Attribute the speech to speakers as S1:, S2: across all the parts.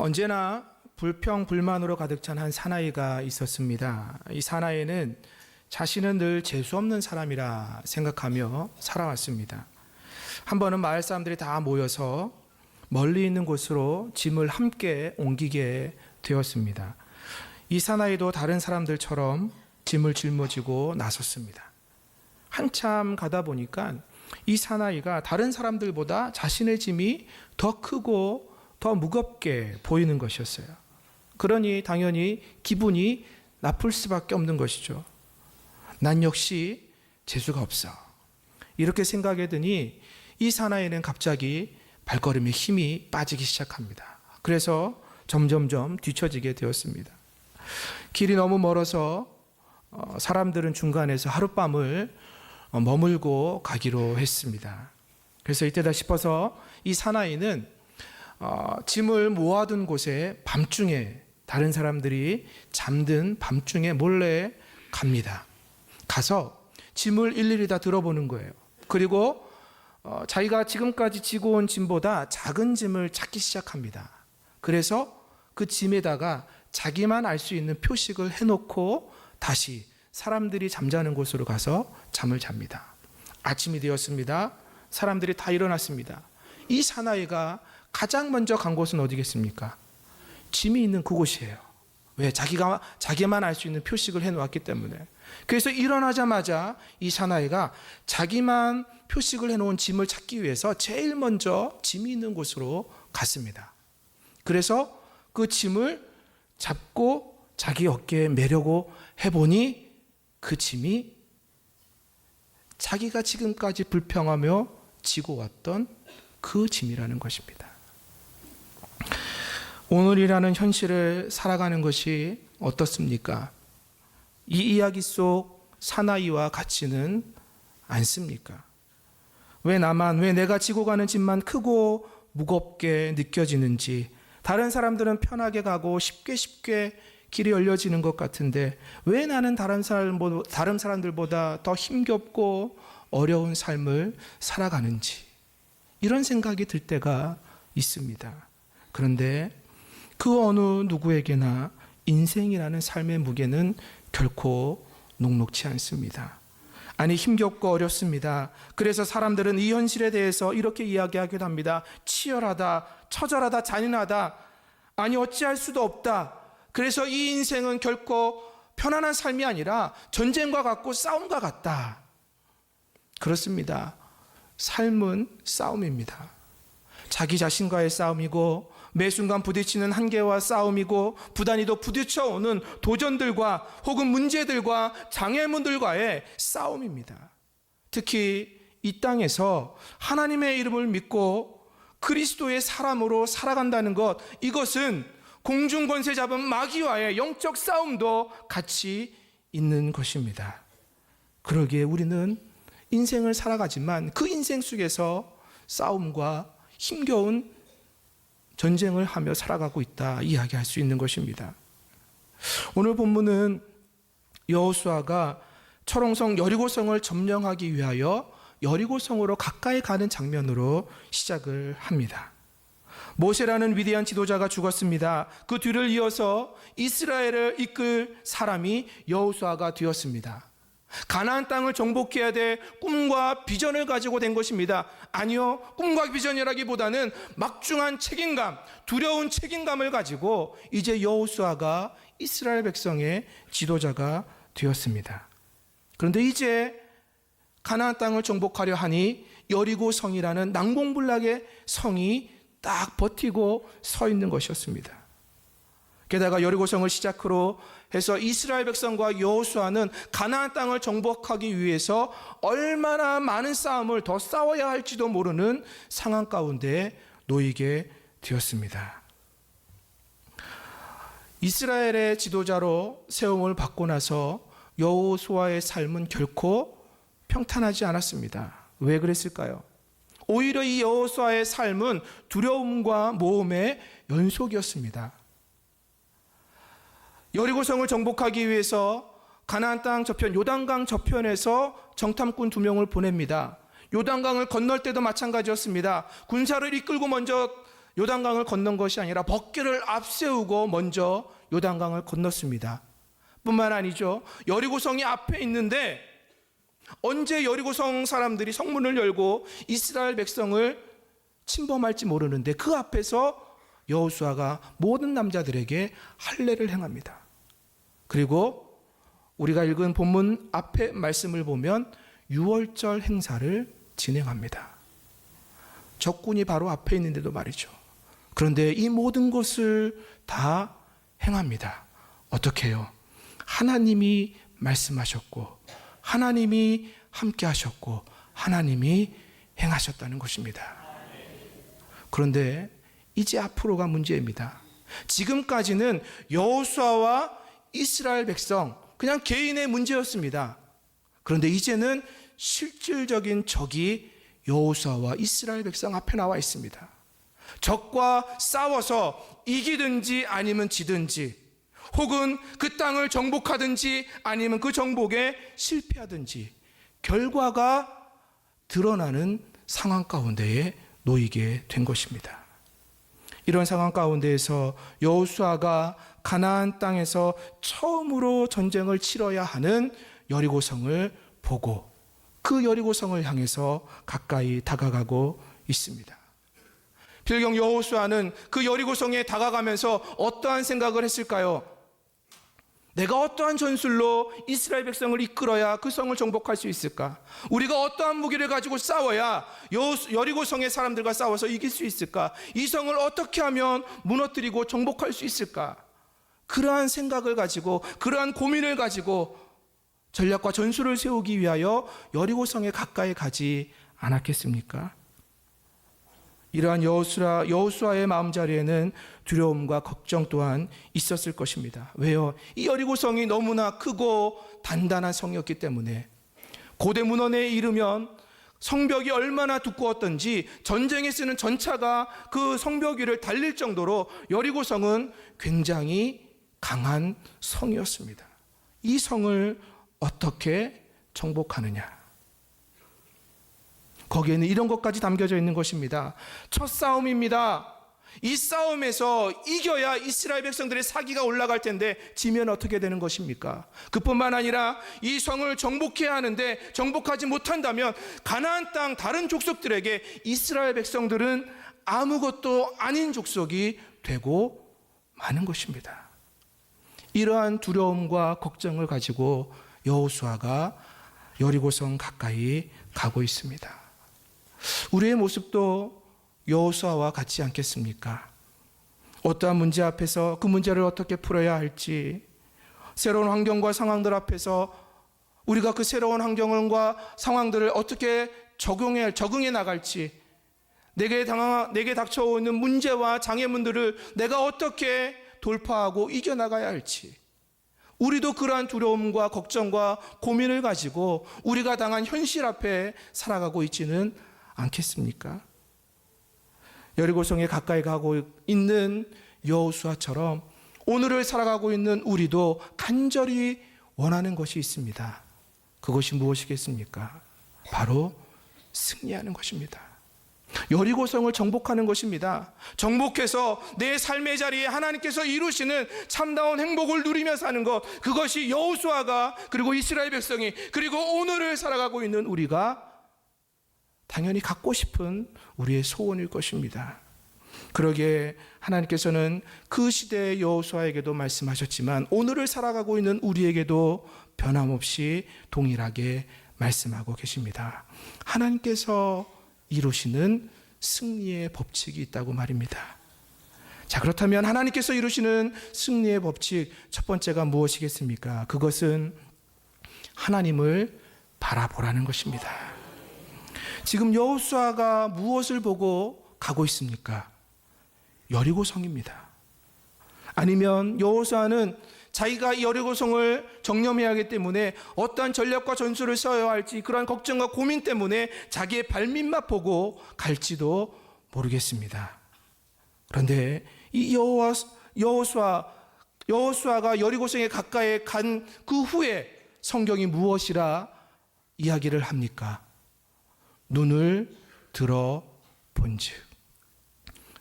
S1: 언제나 불평, 불만으로 가득 찬 한 사나이가 있었습니다. 이 사나이는 자신은 늘 재수없는 사람이라 생각하며 살아왔습니다. 한 번은 마을 사람들이 다 모여서 멀리 있는 곳으로 짐을 함께 옮기게 되었습니다. 이 사나이도 다른 사람들처럼 짐을 짊어지고 나섰습니다. 한참 가다 보니까 이 사나이가 다른 사람들보다 자신의 짐이 더 크고 더 무겁게 보이는 것이었어요. 그러니 당연히 기분이 나쁠 수밖에 없는 것이죠. 난 역시 재수가 없어. 이렇게 생각해 드니 이 사나이는 갑자기 발걸음에 힘이 빠지기 시작합니다. 그래서 점점점 뒤처지게 되었습니다. 길이 너무 멀어서 사람들은 중간에서 하룻밤을 머물고 가기로 했습니다. 그래서 이때다 싶어서 이 사나이는 짐을 모아둔 곳에 밤중에 다른 사람들이 잠든 밤중에 몰래 갑니다. 가서 짐을 일일이 다 들어보는 거예요. 그리고 자기가 지금까지 지고 온 짐보다 작은 짐을 찾기 시작합니다. 그래서 그 짐에다가 자기만 알 수 있는 표식을 해놓고 다시 사람들이 잠자는 곳으로 가서 잠을 잡니다. 아침이 되었습니다. 사람들이 다 일어났습니다. 이 사나이가 가장 먼저 간 곳은 어디겠습니까? 짐이 있는 그곳이에요. 왜? 자기만 알 수 있는 표식을 해놓았기 때문에. 그래서 일어나자마자 이 사나이가 자기만 표식을 해놓은 짐을 찾기 위해서 제일 먼저 짐이 있는 곳으로 갔습니다. 그래서 그 짐을 잡고 자기 어깨에 매려고 해보니 그 짐이 자기가 지금까지 불평하며 지고 왔던 그 짐이라는 것입니다. 오늘이라는 현실을 살아가는 것이 어떻습니까? 이 이야기 속 사나이와 같지는 않습니까? 왜 내가 지고 가는 짐만 크고 무겁게 느껴지는지, 다른 사람들은 편하게 가고 쉽게 길이 열려지는 것 같은데 왜 나는 다른 사람들보다 더 힘겹고 어려운 삶을 살아가는지, 이런 생각이 들 때가 있습니다. 그런데 그 어느 누구에게나 인생이라는 삶의 무게는 결코 녹록지 않습니다. 아니, 힘겹고 어렵습니다. 그래서 사람들은 이 현실에 대해서 이렇게 이야기하기도 합니다. 치열하다, 처절하다, 잔인하다, 아니 어찌할 수도 없다. 그래서 이 인생은 결코 편안한 삶이 아니라 전쟁과 같고 싸움과 같다. 그렇습니다. 삶은 싸움입니다. 자기 자신과의 싸움이고 매 순간 부딪히는 한계와 싸움이고 부단히도 부딪혀오는 도전들과 혹은 문제들과 장애물들과의 싸움입니다. 특히 이 땅에서 하나님의 이름을 믿고 그리스도의 사람으로 살아간다는 것, 이것은 공중 권세 잡은 마귀와의 영적 싸움도 같이 있는 것입니다. 그러기에 우리는 인생을 살아가지만 그 인생 속에서 싸움과 힘겨운 전쟁을 하며 살아가고 있다, 이야기할 수 있는 것입니다. 오늘 본문은 여호수아가 철옹성 여리고성을 점령하기 위하여 여리고성으로 가까이 가는 장면으로 시작을 합니다. 모세라는 위대한 지도자가 죽었습니다. 그 뒤를 이어서 이스라엘을 이끌 사람이 여호수아가 되었습니다. 가나안 땅을 정복해야 될 꿈과 비전을 가지고 된 것입니다. 아니요, 꿈과 비전이라기보다는 막중한 책임감, 두려운 책임감을 가지고 이제 여호수아가 이스라엘 백성의 지도자가 되었습니다. 그런데 이제 가나안 땅을 정복하려 하니 여리고성이라는 난공불락의 성이 딱 버티고 서 있는 것이었습니다. 게다가 여리고성을 시작으로 해서 이스라엘 백성과 여호수아는 가나안 땅을 정복하기 위해서 얼마나 많은 싸움을 더 싸워야 할지도 모르는 상황 가운데 놓이게 되었습니다. 이스라엘의 지도자로 세움을 받고 나서 여호수아의 삶은 결코 평탄하지 않았습니다. 왜 그랬을까요? 오히려 이 여호수아의 삶은 두려움과 모험의 연속이었습니다. 여리고성을 정복하기 위해서 가나안 땅 저편 요단강 저편에서 정탐꾼 2명을 보냅니다. 요단강을 건널 때도 마찬가지였습니다. 군사를 이끌고 먼저 요단강을 건넌 것이 아니라 번개를 앞세우고 먼저 요단강을 건넜습니다. 뿐만 아니죠. 여리고성이 앞에 있는데 언제 여리고성 사람들이 성문을 열고 이스라엘 백성을 침범할지 모르는데 그 앞에서 여호수아가 모든 남자들에게 할례를 행합니다. 그리고 우리가 읽은 본문 앞에 말씀을 보면 유월절 행사를 진행합니다. 적군이 바로 앞에 있는데도 말이죠. 그런데 이 모든 것을 다 행합니다. 어떻게 해요? 하나님이 말씀하셨고 하나님이 함께 하셨고 하나님이 행하셨다는 것입니다. 그런데 이제 앞으로가 문제입니다. 지금까지는 여호수아와 이스라엘 백성 그냥 개인의 문제였습니다. 그런데 이제는 실질적인 적이 여호수아와 이스라엘 백성 앞에 나와 있습니다. 적과 싸워서 이기든지 아니면 지든지 혹은 그 땅을 정복하든지 아니면 그 정복에 실패하든지 결과가 드러나는 상황 가운데에 놓이게 된 것입니다. 이런 상황 가운데에서 여호수아가 가나안 땅에서 처음으로 전쟁을 치러야 하는 여리고성을 보고 그 여리고성을 향해서 가까이 다가가고 있습니다. 필경 여호수아는 그 여리고성에 다가가면서 어떠한 생각을 했을까요? 내가 어떠한 전술로 이스라엘 백성을 이끌어야 그 성을 정복할 수 있을까? 우리가 어떠한 무기를 가지고 싸워야 여리고성의 사람들과 싸워서 이길 수 있을까? 이 성을 어떻게 하면 무너뜨리고 정복할 수 있을까? 그러한 생각을 가지고 그러한 고민을 가지고 전략과 전술을 세우기 위하여 여리고성에 가까이 가지 않았겠습니까? 이러한 여호수아의 마음자리에는 두려움과 걱정 또한 있었을 것입니다. 왜요? 이 여리고성이 너무나 크고 단단한 성이었기 때문에 고대 문헌에 이르면 성벽이 얼마나 두꺼웠던지 전쟁에 쓰는 전차가 그 성벽 위를 달릴 정도로 여리고성은 굉장히 강한 성이었습니다. 이 성을 어떻게 정복하느냐? 거기에는 이런 것까지 담겨져 있는 것입니다. 첫 싸움입니다. 이 싸움에서 이겨야 이스라엘 백성들의 사기가 올라갈 텐데 지면 어떻게 되는 것입니까? 그뿐만 아니라 이 성을 정복해야 하는데 정복하지 못한다면 가나안 땅 다른 족속들에게 이스라엘 백성들은 아무것도 아닌 족속이 되고 마는 것입니다. 이러한 두려움과 걱정을 가지고 여호수아가 여리고성 가까이 가고 있습니다. 우리의 모습도 여호수아와 같지 않겠습니까? 어떠한 문제 앞에서 그 문제를 어떻게 풀어야 할지, 새로운 환경과 상황들 앞에서 우리가 그 새로운 환경과 상황들을 어떻게 적응해 나갈지, 내게 닥쳐오는 문제와 장애물들을 내가 어떻게 돌파하고 이겨나가야 할지, 우리도 그러한 두려움과 걱정과 고민을 가지고 우리가 당한 현실 앞에 살아가고 있지는 않겠습니까? 여리고성에 가까이 가고 있는 여호수아처럼 오늘을 살아가고 있는 우리도 간절히 원하는 것이 있습니다. 그것이 무엇이겠습니까? 바로 승리하는 것입니다. 여리고성을 정복하는 것입니다. 정복해서 내 삶의 자리에 하나님께서 이루시는 참다운 행복을 누리며 사는 것, 그것이 여호수아가 그리고 이스라엘 백성이 그리고 오늘을 살아가고 있는 우리가 당연히 갖고 싶은 우리의 소원일 것입니다. 그러기에 하나님께서는 그 시대의 여호수아에게도 말씀하셨지만 오늘을 살아가고 있는 우리에게도 변함없이 동일하게 말씀하고 계십니다. 하나님께서 이루시는 승리의 법칙이 있다고 말입니다. 자, 그렇다면 하나님께서 이루시는 승리의 법칙 첫 번째가 무엇이겠습니까? 그것은 하나님을 바라보라는 것입니다. 지금 여호수아가 무엇을 보고 가고 있습니까? 여리고성입니다. 아니면 여호수아는 자기가 여리고성을 정념해야 하기 때문에 어떠한 전략과 전술을 써야 할지 그러한 걱정과 고민 때문에 자기의 발밑만 보고 갈지도 모르겠습니다. 그런데 이 여호수아가 여리고성에 가까이 간 그 후에 성경이 무엇이라 이야기를 합니까? 눈을 들어 본즉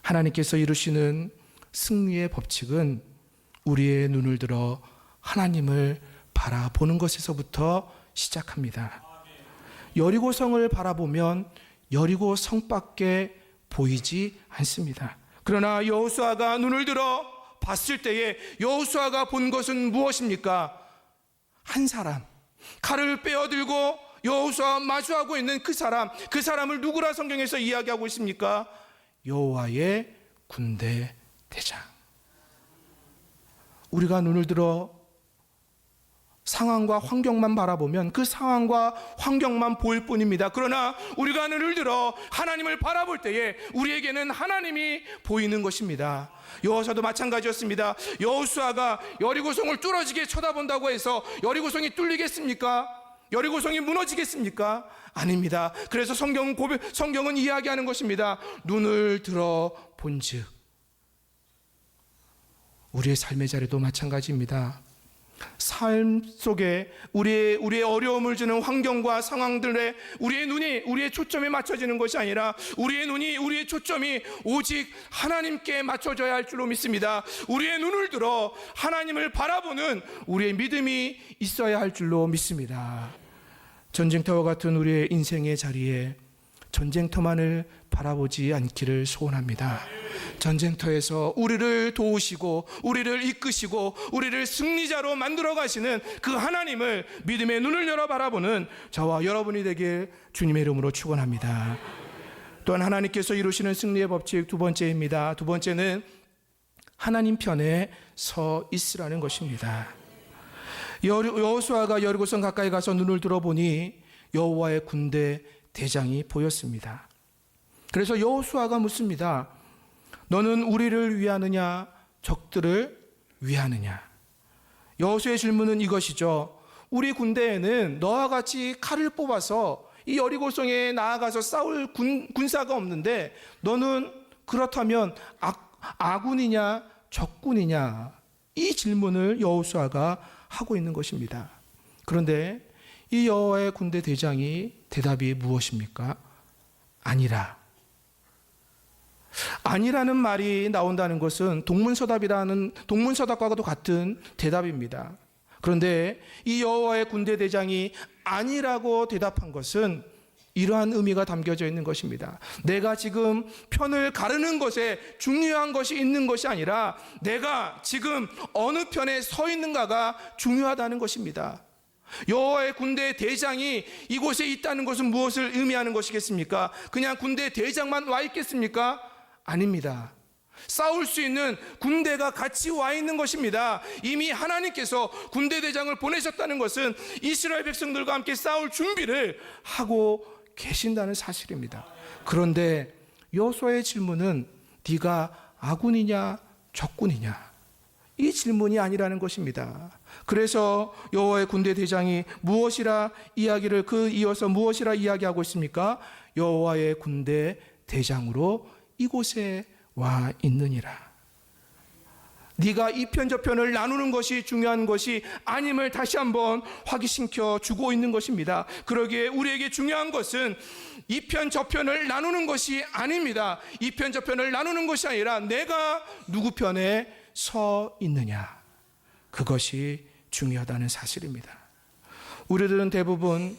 S1: 하나님께서 이루시는 승리의 법칙은 우리의 눈을 들어 하나님을 바라보는 것에서부터 시작합니다. 여리고성을 바라보면 여리고 성밖에 보이지 않습니다. 그러나 여호수아가 눈을 들어 봤을 때에 여호수아가 본 것은 무엇입니까? 한 사람, 칼을 빼어들고 여호수아와 마주하고 있는 그 사람을 누구라 성경에서 이야기하고 있습니까? 여호와의 군대 대장. 우리가 눈을 들어 상황과 환경만 바라보면 그 상황과 환경만 보일 뿐입니다. 그러나 우리가 눈을 들어 하나님을 바라볼 때에 우리에게는 하나님이 보이는 것입니다. 여호수아도 마찬가지였습니다. 여호수아가 여리고성을 뚫어지게 쳐다본다고 해서 여리고성이 뚫리겠습니까? 여리고성이 무너지겠습니까? 아닙니다. 그래서 성경은 이야기하는 것입니다. 눈을 들어 본즉. 우리의 삶의 자리도 마찬가지입니다. 삶 속에 우리의 어려움을 주는 환경과 상황들에 우리의 초점이 맞춰지는 것이 아니라 우리의 초점이 오직 하나님께 맞춰져야 할 줄로 믿습니다. 우리의 눈을 들어 하나님을 바라보는 우리의 믿음이 있어야 할 줄로 믿습니다. 전쟁터와 같은 우리의 인생의 자리에 전쟁터만을 바라보지 않기를 소원합니다. 전쟁터에서 우리를 도우시고 우리를 이끄시고 우리를 승리자로 만들어 가시는 그 하나님을 믿음의 눈을 열어 바라보는 저와 여러분이 되길 주님의 이름으로 축원합니다. 또한 하나님께서 이루시는 승리의 법칙 두 번째입니다. 두 번째는 하나님 편에 서 있으라는 것입니다. 여호수아가 여리고성 가까이 가서 눈을 들어보니 여호와의 군대 대장이 보였습니다. 그래서 여호수아가 묻습니다. 너는 우리를 위하느냐 적들을 위하느냐? 여호수아의 질문은 이것이죠. 우리 군대에는 너와 같이 칼을 뽑아서 이 여리고성에 나아가서 싸울 군사가 없는데 너는 그렇다면 아군이냐 적군이냐? 이 질문을 여호수아가 하고 있는 것입니다. 그런데 이 여호와의 군대 대장이 대답이 무엇입니까? 아니라는 말이 나온다는 것은 동문서답과도 같은 대답입니다. 그런데 이 여호와의 군대 대장이 아니라고 대답한 것은 이러한 의미가 담겨져 있는 것입니다. 내가 지금 편을 가르는 것에 중요한 것이 있는 것이 아니라 내가 지금 어느 편에 서 있는가가 중요하다는 것입니다. 여호와의 군대 대장이 이곳에 있다는 것은 무엇을 의미하는 것이겠습니까? 그냥 군대 대장만 와 있겠습니까? 아닙니다. 싸울 수 있는 군대가 같이 와 있는 것입니다. 이미 하나님께서 군대 대장을 보내셨다는 것은 이스라엘 백성들과 함께 싸울 준비를 하고 계신다는 사실입니다. 그런데 여호수아의 질문은 네가 아군이냐 적군이냐? 이 질문이 아니라는 것입니다. 그래서 여호와의 군대 대장이 이어서 무엇이라 이야기하고 있습니까? 여호와의 군대 대장으로 이곳에 와 있느니라. 네가 이 편 저 편을 나누는 것이 중요한 것이 아님을 다시 한번 확인시켜 주고 있는 것입니다. 그러기에 우리에게 중요한 것은 이 편 저 편을 나누는 것이 아닙니다. 이 편 저 편을 나누는 것이 아니라 내가 누구 편에 서 있느냐, 그것이 중요하다는 사실입니다. 우리들은 대부분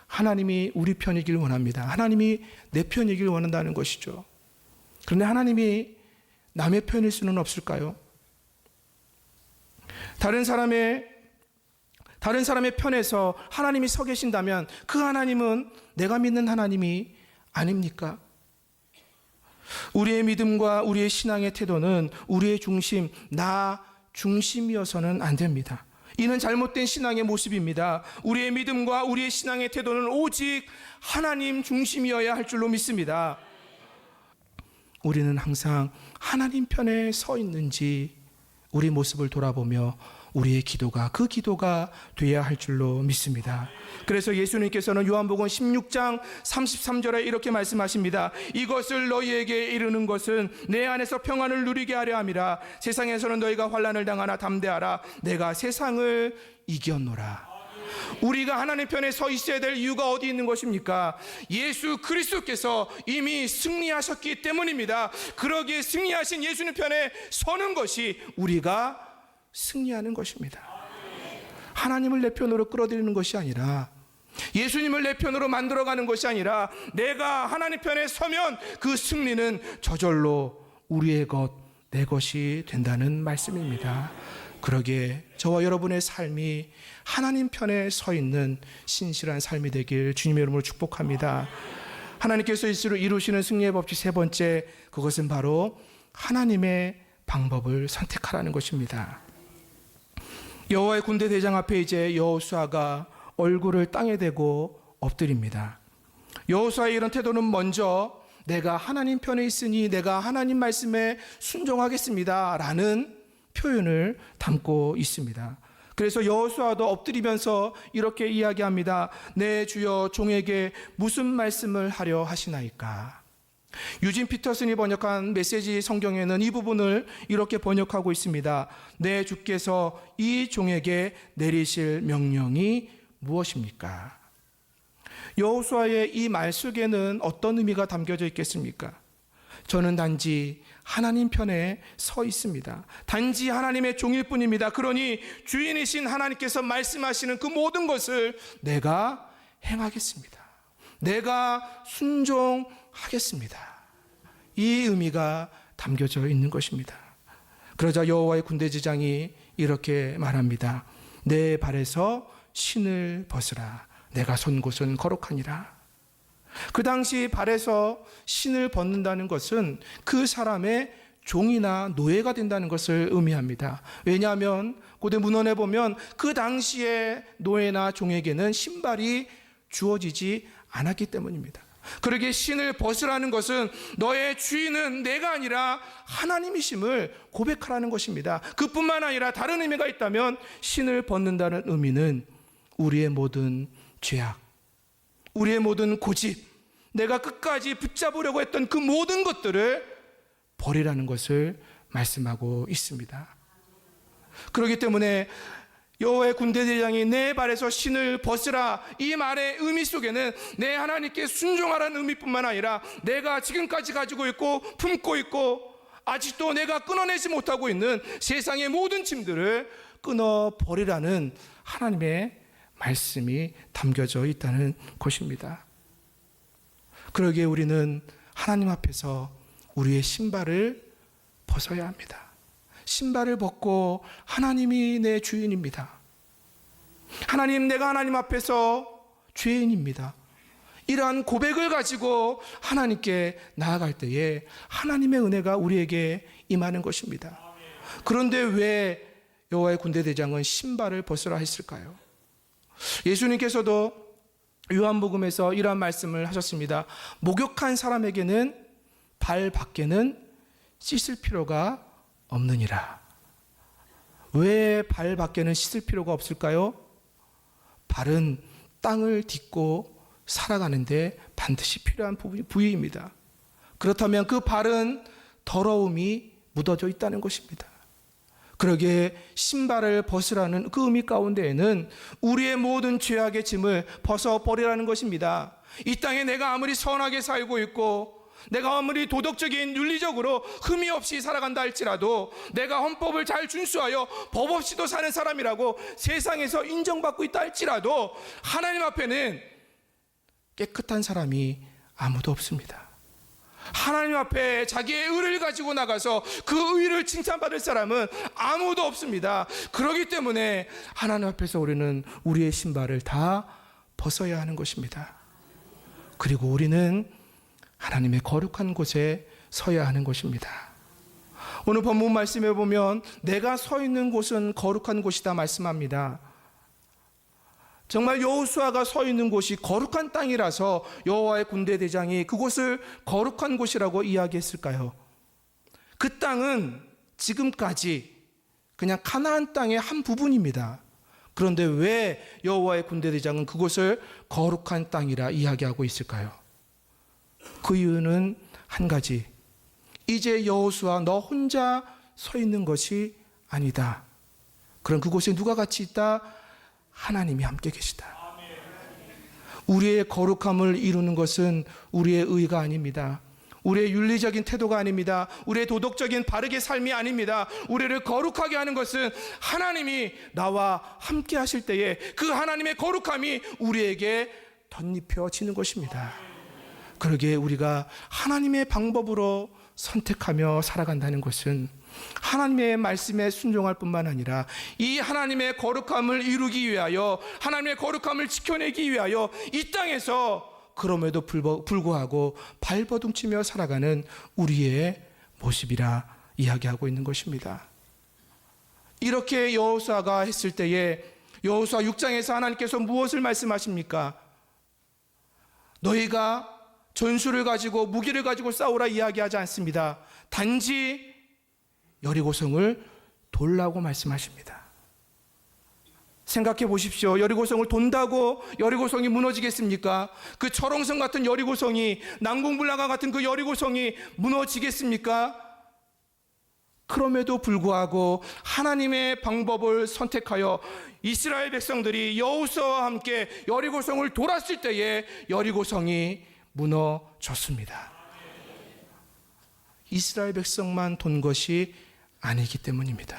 S1: 하나님이 우리 편이길 원합니다. 하나님이 내 편이길 원한다는 것이죠. 그런데 하나님이 남의 편일 수는 없을까요? 다른 사람의 편에서 하나님이 서 계신다면 그 하나님은 내가 믿는 하나님이 아닙니까? 우리의 믿음과 우리의 신앙의 태도는 우리의 중심, 나 중심이어서는 안 됩니다. 이는 잘못된 신앙의 모습입니다. 우리의 믿음과 우리의 신앙의 태도는 오직 하나님 중심이어야 할 줄로 믿습니다. 우리는 항상 하나님 편에 서 있는지 우리 모습을 돌아보며 우리의 기도가 그 기도가 되어야 할 줄로 믿습니다. 그래서 예수님께서는 요한복음 16장 33절에 이렇게 말씀하십니다. 이것을 너희에게 이르는 것은 내 안에서 평안을 누리게 하려 함이라. 세상에서는 너희가 환난을 당하나 담대하라. 내가 세상을 이겼노라. 우리가 하나님 편에 서 있어야 될 이유가 어디 있는 것입니까? 예수 그리스도께서 이미 승리하셨기 때문입니다. 그러기에 승리하신 예수님 편에 서는 것이 우리가 승리하는 것입니다. 하나님을 내 편으로 끌어들이는 것이 아니라, 예수님을 내 편으로 만들어가는 것이 아니라, 내가 하나님 편에 서면 그 승리는 저절로 우리의 것, 내 것이 된다는 말씀입니다. 그러기에 저와 여러분의 삶이 하나님 편에 서 있는 신실한 삶이 되길 주님의 이름으로 축복합니다. 하나님께서 이루시는 승리의 법칙 세 번째, 그것은 바로 하나님의 방법을 선택하라는 것입니다. 여호와의 군대 대장 앞에 이제 여호수아가 얼굴을 땅에 대고 엎드립니다. 여호수아의 이런 태도는 먼저 내가 하나님 편에 있으니 내가 하나님 말씀에 순종하겠습니다 라는 표현을 담고 있습니다. 그래서 여호수아도 엎드리면서 이렇게 이야기합니다. 내 주여 종에게 무슨 말씀을 하려 하시나이까. 유진 피터슨이 번역한 메시지 성경에는 이 부분을 이렇게 번역하고 있습니다. 내 주께서 이 종에게 내리실 명령이 무엇입니까? 여호수아의 이 말 속에는 어떤 의미가 담겨져 있겠습니까? 저는 단지 하나님 편에 서 있습니다. 단지 하나님의 종일 뿐입니다. 그러니 주인이신 하나님께서 말씀하시는 그 모든 것을 내가 행하겠습니다. 내가 순종하겠습니다. 이 의미가 담겨져 있는 것입니다. 그러자 여호와의 군대지장이 이렇게 말합니다. 내 발에서 신을 벗으라. 내가 선 곳은 거룩하니라. 그 당시 발에서 신을 벗는다는 것은 그 사람의 종이나 노예가 된다는 것을 의미합니다. 왜냐하면 고대 문헌에 보면 그 당시의 노예나 종에게는 신발이 주어지지 않았기 때문입니다. 그러기에 신을 벗으라는 것은 너의 주인은 내가 아니라 하나님이심을 고백하라는 것입니다. 그뿐만 아니라 다른 의미가 있다면 신을 벗는다는 의미는 우리의 모든 죄악, 우리의 모든 고집, 내가 끝까지 붙잡으려고 했던 그 모든 것들을 버리라는 것을 말씀하고 있습니다. 그렇기 때문에 여호와의 군대대장이 내 발에서 신을 벗으라, 이 말의 의미 속에는 내 하나님께 순종하라는 의미뿐만 아니라 내가 지금까지 가지고 있고 품고 있고 아직도 내가 끊어내지 못하고 있는 세상의 모든 짐들을 끊어버리라는 하나님의 말씀이 담겨져 있다는 것입니다. 그러기에 우리는 하나님 앞에서 우리의 신발을 벗어야 합니다. 신발을 벗고 하나님이 내 주인입니다. 하나님, 내가 하나님 앞에서 죄인입니다. 이러한 고백을 가지고 하나님께 나아갈 때에 하나님의 은혜가 우리에게 임하는 것입니다. 그런데 왜 여호와의 군대대장은 신발을 벗으라 했을까요? 예수님께서도 요한복음에서 이러한 말씀을 하셨습니다. 목욕한 사람에게는 발 밖에는 씻을 필요가 없느니라. 왜 발 밖에는 씻을 필요가 없을까요? 발은 땅을 딛고 살아가는데 반드시 필요한 부위입니다. 그렇다면 그 발은 더러움이 묻어져 있다는 것입니다. 그러기에 신발을 벗으라는 그 의미 가운데에는 우리의 모든 죄악의 짐을 벗어버리라는 것입니다. 이 땅에 내가 아무리 선하게 살고 있고 내가 아무리 도덕적인 윤리적으로 흠이 없이 살아간다 할지라도 내가 헌법을 잘 준수하여 법 없이도 사는 사람이라고 세상에서 인정받고 있다 할지라도 하나님 앞에는 깨끗한 사람이 아무도 없습니다. 하나님 앞에 자기의 의를 가지고 나가서 그 의를 칭찬받을 사람은 아무도 없습니다. 그렇기 때문에 하나님 앞에서 우리는 우리의 신발을 다 벗어야 하는 것입니다. 그리고 우리는 하나님의 거룩한 곳에 서야 하는 것입니다. 오늘 본문 말씀에 보면 내가 서 있는 곳은 거룩한 곳이다 말씀합니다. 정말 여호수아가 서 있는 곳이 거룩한 땅이라서 여호와의 군대대장이 그곳을 거룩한 곳이라고 이야기했을까요? 그 땅은 지금까지 그냥 가나안 땅의 한 부분입니다. 그런데 왜 여호와의 군대대장은 그곳을 거룩한 땅이라 이야기하고 있을까요? 그 이유는 한 가지. 이제 여호수아 너 혼자 서 있는 것이 아니다. 그럼 그곳에 누가 같이 있다? 하나님이 함께 계시다. 우리의 거룩함을 이루는 것은 우리의 의가 아닙니다. 우리의 윤리적인 태도가 아닙니다. 우리의 도덕적인 바르게 삶이 아닙니다. 우리를 거룩하게 하는 것은 하나님이 나와 함께 하실 때에 그 하나님의 거룩함이 우리에게 덧입혀지는 것입니다. 그러기에 우리가 하나님의 방법으로 선택하며 살아간다는 것은 하나님의 말씀에 순종할 뿐만 아니라 이 하나님의 거룩함을 이루기 위하여, 하나님의 거룩함을 지켜내기 위하여 이 땅에서 그럼에도 불구하고 발버둥치며 살아가는 우리의 모습이라 이야기하고 있는 것입니다. 이렇게 여호수아가 했을 때에 여호수아 6장에서 하나님께서 무엇을 말씀하십니까? 너희가 전술을 가지고 무기를 가지고 싸우라 이야기하지 않습니다. 단지 여리고성을 돌라고 말씀하십니다. 생각해 보십시오. 여리고성을 돈다고 여리고성이 무너지겠습니까? 그 철옹성 같은 여리고성이, 난공불락과 같은 그 여리고성이 무너지겠습니까? 그럼에도 불구하고 하나님의 방법을 선택하여 이스라엘 백성들이 여호수아와 함께 여리고성을 돌았을 때에 여리고성이 무너졌습니다. 이스라엘 백성만 돈 것이 아니기 때문입니다.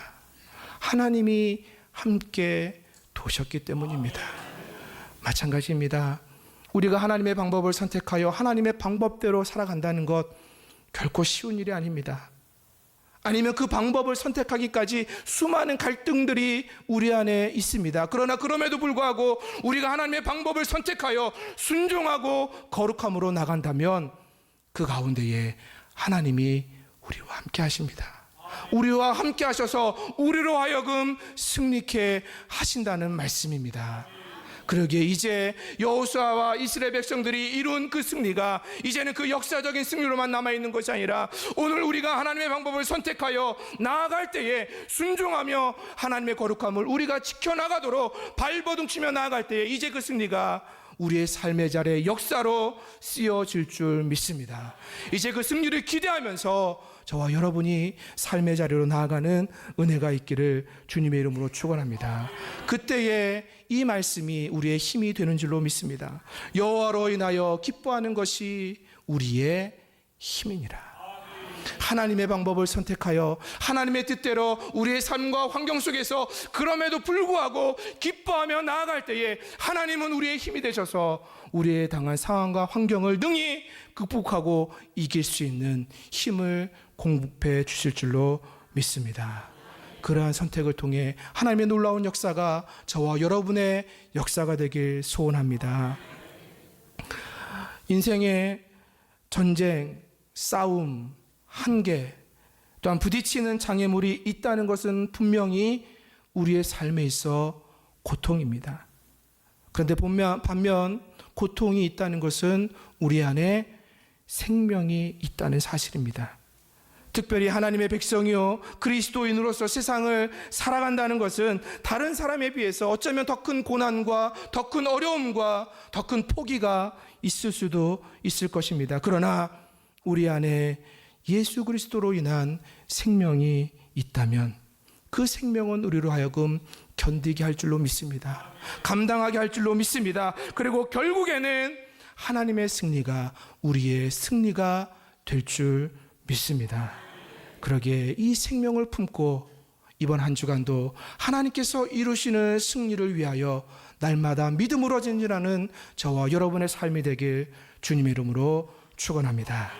S1: 하나님이 함께 도셨기 때문입니다. 마찬가지입니다. 우리가 하나님의 방법을 선택하여 하나님의 방법대로 살아간다는 것 결코 쉬운 일이 아닙니다. 아니면 그 방법을 선택하기까지 수많은 갈등들이 우리 안에 있습니다. 그러나 그럼에도 불구하고 우리가 하나님의 방법을 선택하여 순종하고 거룩함으로 나간다면 그 가운데에 하나님이 우리와 함께 하십니다. 우리와 함께 하셔서 우리로 하여금 승리케 하신다는 말씀입니다. 그러기에 이제 여호수아와 이스라엘 백성들이 이룬 그 승리가 이제는 그 역사적인 승리로만 남아있는 것이 아니라 오늘 우리가 하나님의 방법을 선택하여 나아갈 때에 순종하며 하나님의 거룩함을 우리가 지켜나가도록 발버둥치며 나아갈 때에 이제 그 승리가 우리의 삶의 자리에 역사로 쓰여질 줄 믿습니다. 이제 그 승리를 기대하면서 저와 여러분이 삶의 자리로 나아가는 은혜가 있기를 주님의 이름으로 축원합니다. 그때에 이 말씀이 우리의 힘이 되는 줄로 믿습니다. 여호와로 인하여 기뻐하는 것이 우리의 힘이니라. 하나님의 방법을 선택하여 하나님의 뜻대로 우리의 삶과 환경 속에서 그럼에도 불구하고 기뻐하며 나아갈 때에 하나님은 우리의 힘이 되셔서 우리의 당한 상황과 환경을 능히 극복하고 이길 수 있는 힘을 공급해 주실 줄로 믿습니다. 그러한 선택을 통해 하나님의 놀라운 역사가 저와 여러분의 역사가 되길 소원합니다. 인생의 전쟁, 싸움, 한계, 또한 부딪히는 장애물이 있다는 것은 분명히 우리의 삶에 있어 고통입니다. 그런데 반면 고통이 있다는 것은 우리 안에 생명이 있다는 사실입니다. 특별히 하나님의 백성이요 그리스도인으로서 세상을 살아간다는 것은 다른 사람에 비해서 어쩌면 더 큰 고난과 더 큰 어려움과 더 큰 포기가 있을 수도 있을 것입니다. 그러나 우리 안에 예수 그리스도로 인한 생명이 있다면 그 생명은 우리로 하여금 견디게 할 줄로 믿습니다. 감당하게 할 줄로 믿습니다. 그리고 결국에는 하나님의 승리가 우리의 승리가 될 줄 믿습니다. 그러기에 이 생명을 품고 이번 한 주간도 하나님께서 이루시는 승리를 위하여 날마다 믿음으로 전진하는 저와 여러분의 삶이 되길 주님의 이름으로 축원합니다.